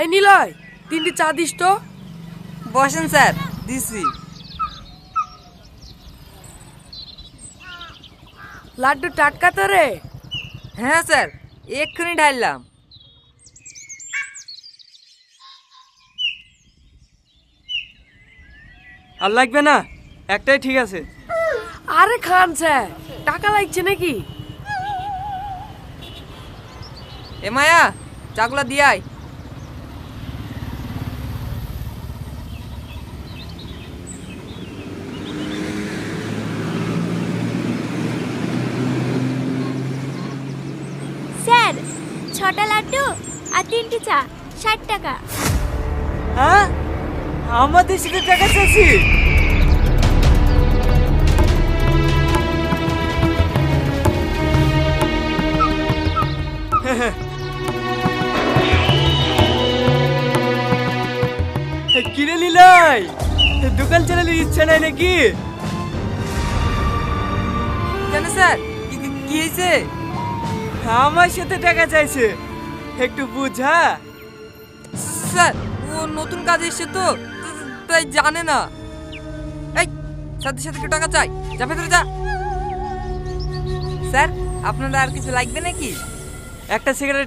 এই নিলয়, 3টি চা দিস তো। বসেন স্যার, দিছি। লাড্ডু টাটকা তো রে? হ্যাঁ স্যার, এক্ষুনি ঢাললাম। আর লাগবে না, একটাই ঠিক আছে। আরে খান স্যার, টাকা লাগছে নাকি? এ মায়া, চাগুলা দিয়াই। স্যার, 6টা লাড্ডু আর 3টি চা, 60 টাকা। হ্যাঁ, আমাদের সাথে টাকা চাচ্ছি? কিনে নিলাই, দোকান চালানোর ইচ্ছা নাই নাকি? কেন স্যার, কি হয়েছে? আমার সাথে টাকা চাইছে, একটু বুঝা। স্যার, ও নতুন কাজ এসছে তো, তাই জানে না। এই, সাথে সাথে একটু টাকা চাই, যা ভেতরে যা। স্যার, আপনারা আর কিছু লাগবে নাকি? একটা সিগারেট